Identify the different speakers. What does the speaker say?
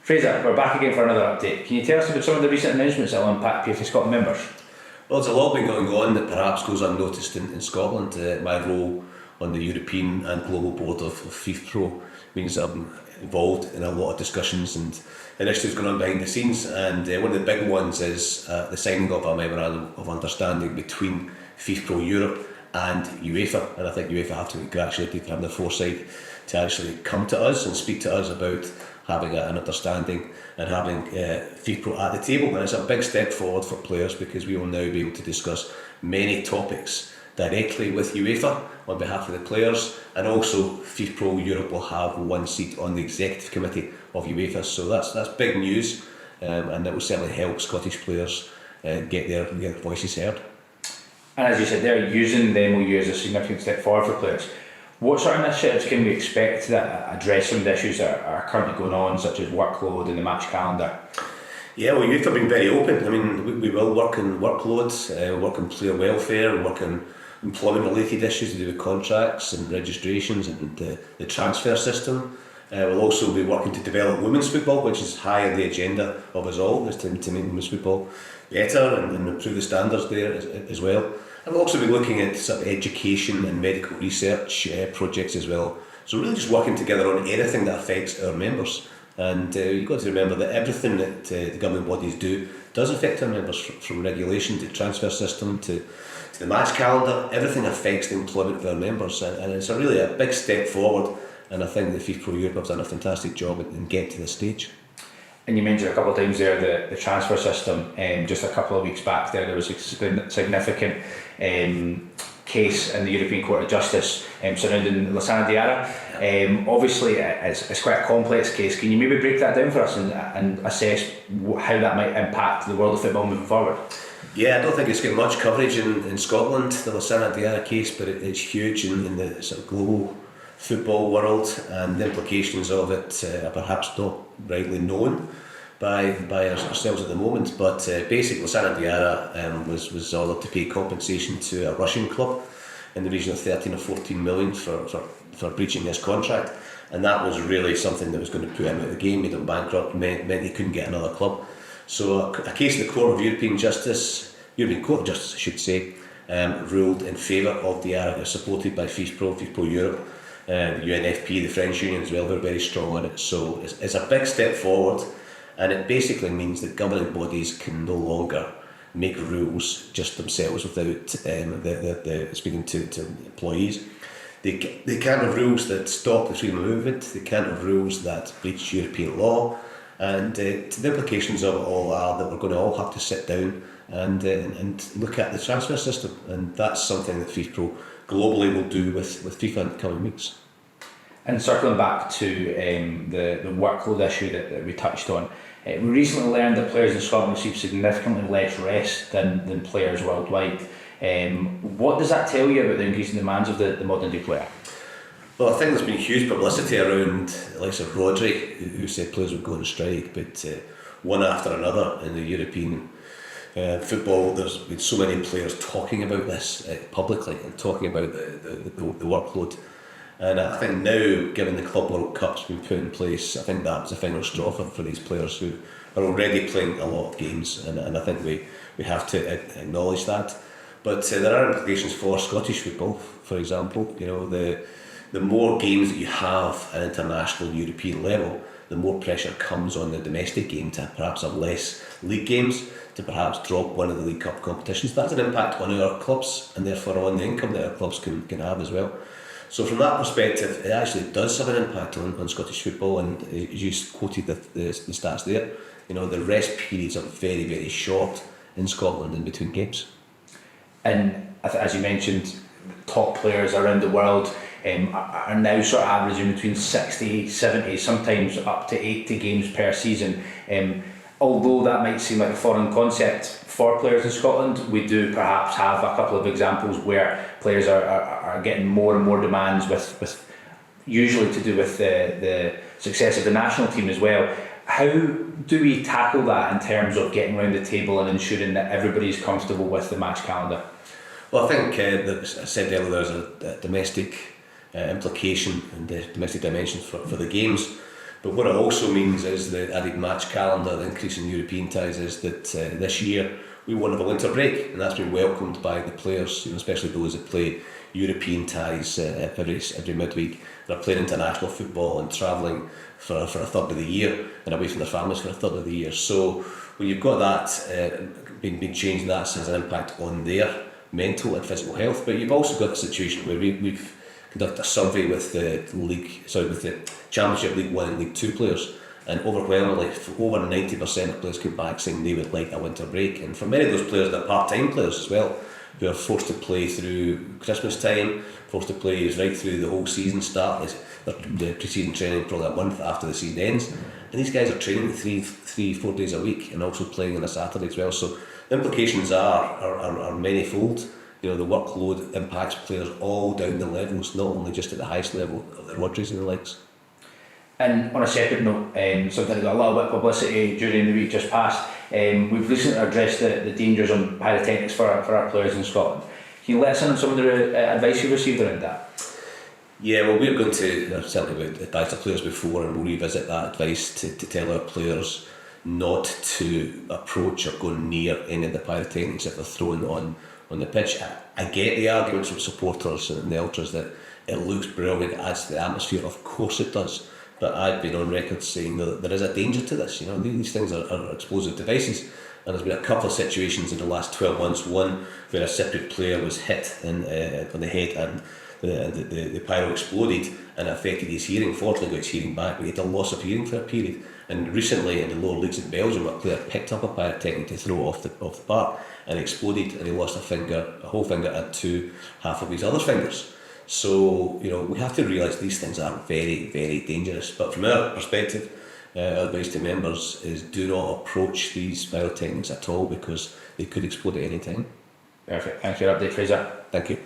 Speaker 1: Fraser, we're back again for another update. Can you tell us about some of the recent announcements that will impact PFA Scotland members?
Speaker 2: Well, there's a lot been going on that perhaps goes unnoticed in Scotland. My role on the European and global board of FIFPRO means that I'm involved in a lot of discussions and initiatives going on behind the scenes, and one of the big ones is the signing of a memorandum of understanding between FIFPRO Europe and UEFA, and I think UEFA have to be congratulated for having the foresight to actually come to us and speak to us about having an understanding and having FIFPRO at the table. And it's a big step forward for players because we will now be able to discuss many topics directly with UEFA on behalf of the players, and also FIFPRO Europe will have one seat on the executive committee of UEFA. So that's big news, and that will certainly help Scottish players get their voices heard.
Speaker 1: And as you said, they're using the MOU as a significant step forward for players. What sort of initiatives can we expect that address some of the issues that are currently going on, such as workload and the match calendar?
Speaker 2: Yeah, well, youth have been very open. I mean, we will work on workloads, work on player welfare, and work on employment-related issues to do with contracts and registrations and the transfer system. We'll also be working to develop women's football, which is high on the agenda of us all, is to make women's football better and improve the standards there as well. And we'll also be looking at sort of education and medical research projects as well. So really just working together on anything that affects our members. And you've got to remember that everything that the government bodies do does affect our members, from regulation to transfer system to the match calendar. Everything affects the employment of our members, and it's really a big step forward. And I think the FIFPRO Europe have done a fantastic job in getting to this stage.
Speaker 1: And you mentioned a couple of times there the transfer system. Just a couple of weeks back there was a significant case in the European Court of Justice surrounding Lassana Diarra. Obviously it's quite a complex case. Can you maybe break that down for us and assess how that might impact the world of football moving forward?
Speaker 2: Yeah, I don't think it's got much coverage in Scotland, the Lassana Diarra case, but it's huge in the sort of global football world, and the implications of it are perhaps not rightly known by ourselves at the moment. But basically, Lassana Diarra was ordered to pay compensation to a Russian club in the region of 13 or 14 million for breaching his contract, and that was really something that was going to put him out of the game, made him bankrupt, meant he couldn't get another club. So a case in the Court of European Justice, I should say, ruled in favour of Diarra. It was supported by FIFPRO Europe, the UNFP, the French Union as well. They're very strong on it. So it's a big step forward, and it basically means that governing bodies can no longer make rules just themselves without speaking to employees. They can't have rules that stop the freedom of movement. They can't have rules that breach European law. And the implications of it all are that we're going to all have to sit down and look at the transfer system, and that's something that FIFPRO globally will do with FIFA in the coming weeks.
Speaker 1: And circling back to the workload issue that we touched on, we recently learned that players in Scotland receive significantly less rest than players worldwide. What does that tell you about the increasing demands of the modern day player?
Speaker 2: Well, I think there's been huge publicity around the likes of Rodri, who said players would go on strike, but one after another in the European football, there's been so many players talking about this publicly and talking about the workload. And I think now, given the Club World Cup's been put in place, I think that was the final straw for these players who are already playing a lot of games, and I think we have to acknowledge that. But there are implications for Scottish football, for example. You know, the more games that you have at international European level, the more pressure comes on the domestic game to perhaps have less league games, to perhaps drop one of the League Cup competitions. That's an impact on our clubs, and therefore on the income that our clubs can have as well. So from that perspective, it actually does have an impact on Scottish football, and as you quoted the stats there, you know, the rest periods are very, very short in Scotland in between games.
Speaker 1: And as you mentioned, top players around the world are now sort of averaging between 60, 70, sometimes up to 80 games per season. Although that might seem like a foreign concept for players in Scotland, we do perhaps have a couple of examples where players are getting more and more demands with usually to do with the success of the national team as well. How do we tackle that in terms of getting around the table and ensuring that everybody's comfortable with the match calendar?
Speaker 2: Well, I think as I said earlier, there's a domestic implication and the domestic dimension for the games. But what it also means is the added match calendar, the increase in European ties, is that this year we won't have a winter break, and that's been welcomed by the players, especially those that play European ties every midweek. They're playing international football and travelling for a third of the year and away from their families for a third of the year. So when you've got that being changed, that has an impact on their mental and physical health. But you've also got the situation where we've conducted a survey with with the Championship League 1 and League 2 players, and overwhelmingly over 90% of players came back saying they would like a winter break. And for many of those players, they're part-time players as well, who are forced to play through Christmas time, forced to play right through the whole season start, the pre-season training probably a month after the season ends. And these guys are training 4 days a week and also playing on a Saturday as well. So the implications are manifold. The workload impacts players all down the levels, not only just at the highest level of their waters and the legs.
Speaker 1: And on a separate note, something that got a little bit of publicity during the week just past, we've recently addressed the dangers on pyrotechnics for our players in Scotland. Can you let us in on some of the advice you received around that?
Speaker 2: Yeah, well, we're going to, certainly we've advised our players before, and we'll revisit that advice to tell our players not to approach or go near any of the pyrotechnics if they're thrown on the pitch. I get the arguments from supporters and the ultras that it looks brilliant, it adds to the atmosphere. Of course it does. But I've been on record saying that there is a danger to this. These things are explosive devices, and there's been a couple of situations in the last 12 months. One where a Cypriot player was hit on the head, and the pyro exploded and it affected his hearing. Fortunately, got his hearing back, but he had a loss of hearing for a period. And recently, in the lower leagues in Belgium, a player picked up a pyrotechnic to throw off the park, and it exploded, and he lost a whole finger, and half of his other fingers. So, we have to realise these things are very, very dangerous. But from our perspective, our advice to members is do not approach these pyrotechnics at all, because they could explode at any time.
Speaker 1: Perfect. Thanks for your update, Fraser.
Speaker 2: Thank you.